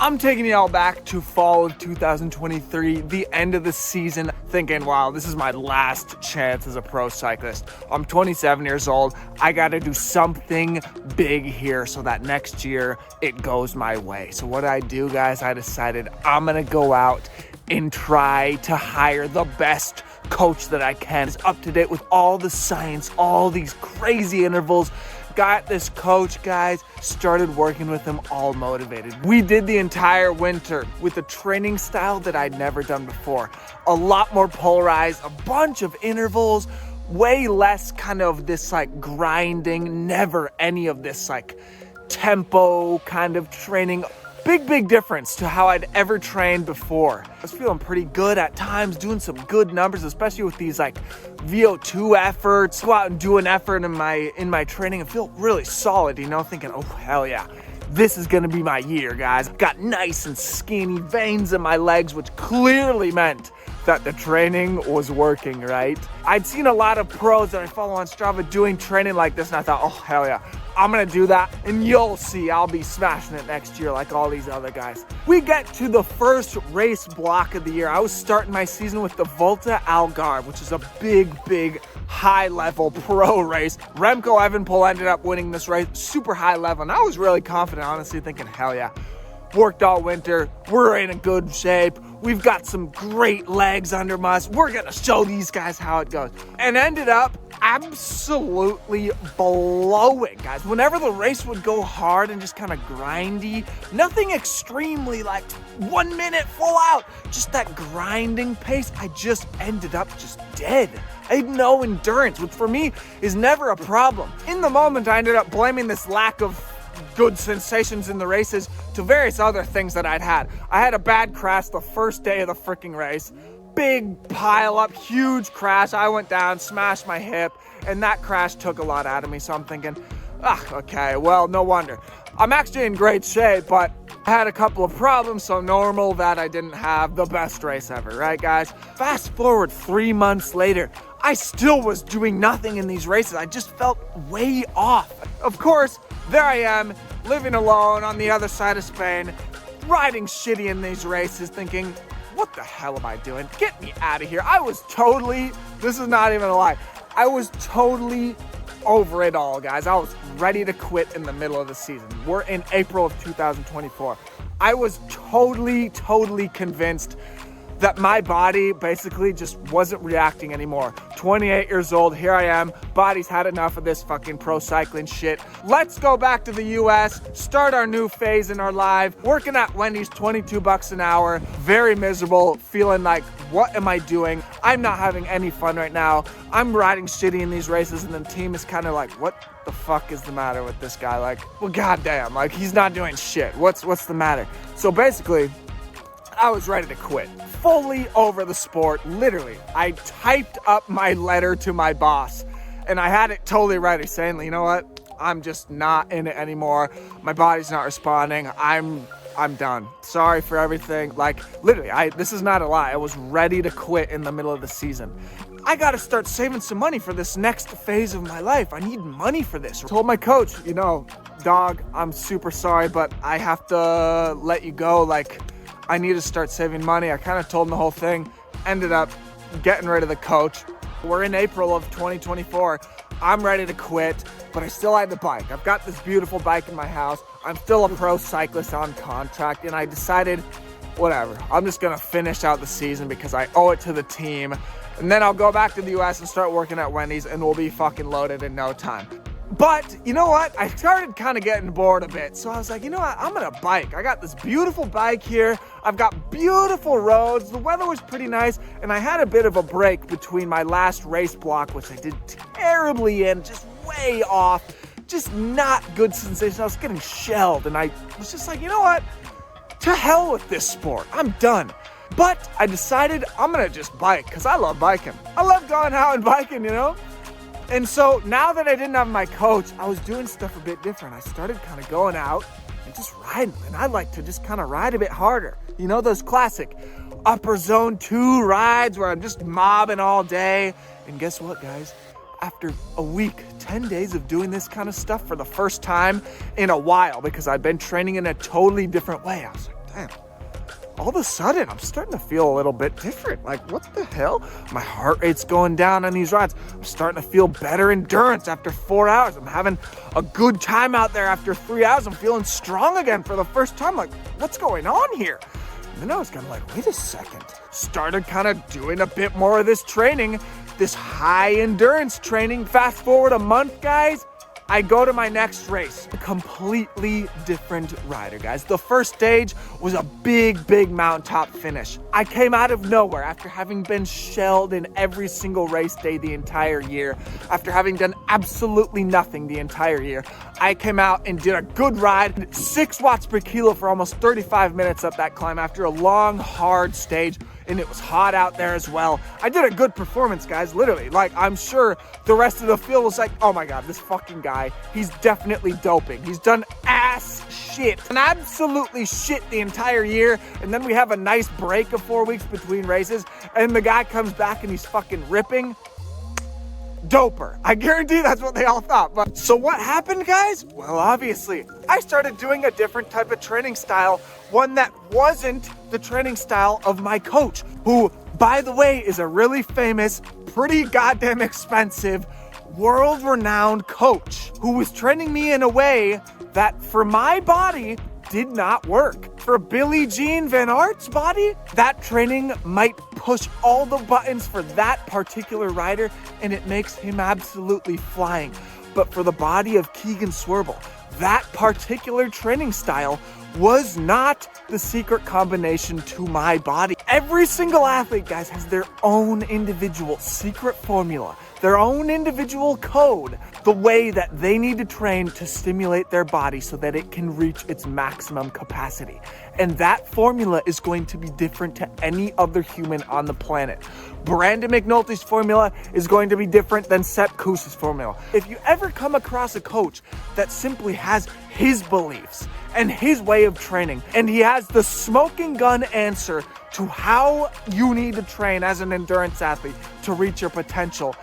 I'm taking y'all back to fall of 2023, the end of the season, thinking, wow, this is my last chance as a pro cyclist. I'm 27 years old. I got to do something big here so that next year it goes my way. So what I do, guys, I decided I'm going to go out and try to hire the best coach that I can. Is up to date with all the science, all these crazy intervals. Got this coach, guys, started working with him, all motivated. We did the entire winter with a training style that I'd never done before. A lot more polarized, a bunch of intervals, way less kind of this like grinding, never any of this like tempo kind of training. Big difference to how I'd ever trained before. I was feeling pretty good at times, doing some good numbers, especially with these like VO2 efforts. Go out and do an effort in my training and feel really solid, you know, thinking, oh, hell yeah. This is gonna be my year, guys. Got nice and skinny veins in my legs, which clearly meant that the training was working, right? I'd seen a lot of pros that I follow on Strava doing training like this, and I thought, oh, hell yeah. I'm gonna do that, and you'll see I'll be smashing it next year like all these other guys. We get to the first race block of the year. I was starting my season with the Volta Algarve, which is a big high-level pro race. Remco Evenepoel ended up winning this race, super high level, and I was really confident, honestly, thinking, hell yeah. Worked all winter, we're in a good shape, we've got some great legs under us, we're gonna show these guys how it goes. And ended up absolutely blowing, guys. Whenever the race would go hard and just kind of grindy, nothing extremely like 1 minute full out, just that grinding pace, I just ended up just dead. I had no endurance, which for me is never a problem. In the moment, I ended up blaming this lack of good sensations in the races to various other things that I'd had. I had a bad crash the first day of the freaking race. Big pile up, huge crash. I went down, smashed my hip, and that crash took a lot out of me. So I'm thinking, okay, well, no wonder. I'm actually in great shape, but I had a couple of problems, so normal that I didn't have the best race ever, right, guys? Fast forward 3 months later, I still was doing nothing in these races. I just felt way off. Of course, there I am, living alone on the other side of Spain, riding shitty in these races, thinking, what the hell am I doing? Get me out of here. I was totally, this is not even a lie, I was totally over it all, guys. I was ready to quit in the middle of the season. We're in April of 2024. I was totally convinced that my body basically just wasn't reacting anymore. 28 years old, here I am, body's had enough of this fucking pro cycling shit. Let's go back to the US, start our new phase in our life, working at Wendy's, 22 bucks an hour, very miserable, feeling like, what am I doing? I'm not having any fun right now. I'm riding shitty in these races, and the team is kind of like, what the fuck is the matter with this guy? Like, well, goddamn, like, he's not doing shit. What's the matter? So basically, I was ready to quit. Fully over the sport, literally. I typed up my letter to my boss, and I had it totally ready, saying, you know what? I'm just not in it anymore. My body's not responding. I'm done. Sorry for everything. Like, literally, this is not a lie. I was ready to quit in the middle of the season. I gotta start saving some money for this next phase of my life. I need money for this. I told my coach, you know, dog, I'm super sorry, but I have to let you go. Like, I need to start saving money. I kind of told him the whole thing, ended up getting rid of the coach. We're in April of 2024. I'm ready to quit, but I still had the bike. I've got this beautiful bike in my house. I'm still a pro cyclist on contract, and I decided, whatever, I'm just gonna finish out the season because I owe it to the team. And then I'll go back to the US and start working at Wendy's, and we'll be fucking loaded in no time. But you know what? I started kind of getting bored a bit. So I was like, you know what? I'm gonna bike. I got this beautiful bike here. I've got beautiful roads. The weather was pretty nice. And I had a bit of a break between my last race block, which I did terribly in, just way off. Just not good sensation. I was getting shelled. And I was just like, you know what? To hell with this sport. I'm done. But I decided I'm gonna just bike because I love biking. I love going out and biking, you know? And so now that I didn't have my coach, I was doing stuff a bit different. I started kind of going out and just riding. And I like to just kind of ride a bit harder. You know, those classic upper zone 2 rides where I'm just mobbing all day. And guess what, guys? After a week, 10 days of doing this kind of stuff for the first time in a while, because I've been training in a totally different way, I was like, man, all of a sudden, I'm starting to feel a little bit different. Like, what the hell? My heart rate's going down on these rides. I'm starting to feel better endurance after 4 hours. I'm having a good time out there after 3 hours. I'm feeling strong again for the first time. Like, what's going on here? And then I was kind of like, wait a second. Started kind of doing a bit more of this training, this high endurance training. Fast forward a month, guys. I go to my next race, a completely different rider, guys. The first stage was a big mountaintop finish. I came out of nowhere after having been shelled in every single race day the entire year, after having done absolutely nothing the entire year. I came out and did a good ride, 6 watts per kilo for almost 35 minutes up that climb after a long, hard stage. And it was hot out there as well. I did a good performance, guys, literally. Like, I'm sure the rest of the field was like, oh my God, this fucking guy, he's definitely doping. He's done ass shit and absolutely shit the entire year. And then we have a nice break of 4 weeks between races. And the guy comes back and he's fucking ripping. Doper. I guarantee that's what they all thought. But so what happened, guys? Well, obviously, I started doing a different type of training style, one that wasn't the training style of my coach, who, by the way, is a really famous, pretty goddamn expensive, world-renowned coach who was training me in a way that, for my body, did not work. For Billie Jean Van Aert's body, that training might push all the buttons for that particular rider, and it makes him absolutely flying. But for the body of Keegan Swirbul, that particular training style was not the secret combination to my body. Every single athlete, guys, has their own individual secret formula, their own individual code, the way that they need to train to stimulate their body so that it can reach its maximum capacity. And that formula is going to be different to any other human on the planet. Brandon McNulty's formula is going to be different than Sepp Kuss's formula. If you ever come across a coach that simply has his beliefs and his way of training, and he has the smoking gun answer to how you need to train as an endurance athlete to reach your potential,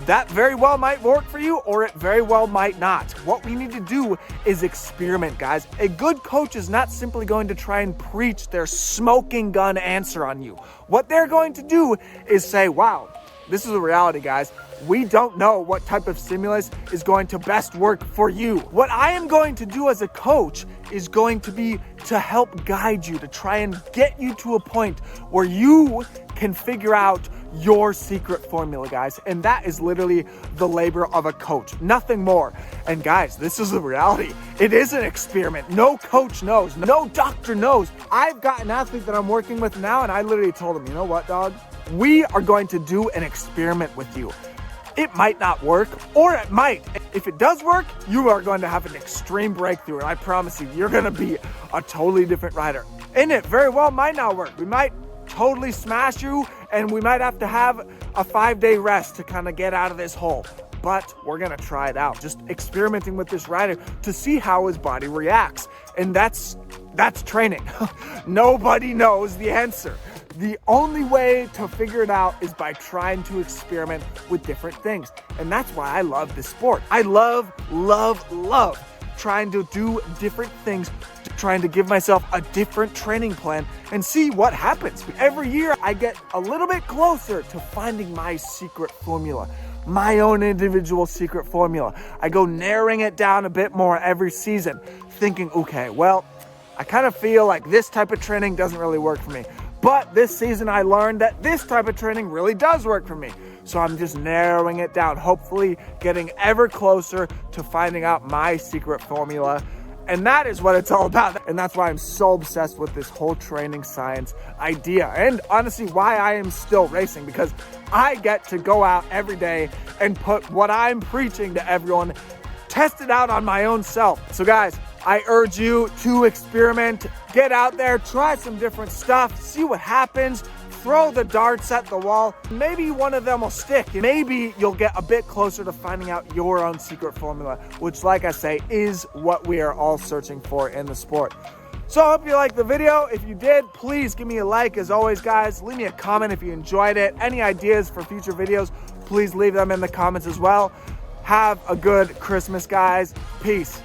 that very well might work for you, or it very well might not. What we need to do is experiment, guys. A good coach is not simply going to try and preach their smoking gun answer on you. What they're going to do is say, wow, this is a reality, guys. We don't know what type of stimulus is going to best work for you. What I am going to do as a coach is going to be to help guide you, to try and get you to a point where you can figure out your secret formula, guys. And that is literally the labor of a coach, nothing more. And guys, this is the reality. It is an experiment. No coach knows, no doctor knows. I've got an athlete that I'm working with now, and I literally told him, you know what, dog? We are going to do an experiment with you. It might not work, or it might. If it does work, you are going to have an extreme breakthrough, and I promise you, you're going to be a totally different rider. And it very well might not work. We might totally smash you, and we might have to have a 5-day rest to kind of get out of this hole. But we're going to try it out, just experimenting with this rider to see how his body reacts. And that's training. Nobody knows the answer. The only way to figure it out is by trying to experiment with different things. And that's why I love this sport. I love trying to do different things, trying to give myself a different training plan and see what happens. Every year I get a little bit closer to finding my secret formula, my own individual secret formula. I go narrowing it down a bit more every season, thinking, okay, well, I kind of feel like this type of training doesn't really work for me. But this season I learned that this type of training really does work for me. So I'm just narrowing it down, hopefully getting ever closer to finding out my secret formula. And that is what it's all about. And that's why I'm so obsessed with this whole training science idea. And honestly, why I am still racing, because I get to go out every day and put what I'm preaching to everyone, test it out on my own self. So guys, I urge you to experiment, get out there, try some different stuff, see what happens, throw the darts at the wall. Maybe one of them will stick. Maybe you'll get a bit closer to finding out your own secret formula, which, like I say, is what we are all searching for in the sport. So I hope you liked the video. If you did, please give me a like. As always, guys, leave me a comment if you enjoyed it. Any ideas for future videos, please leave them in the comments as well. Have a good Christmas, guys. Peace.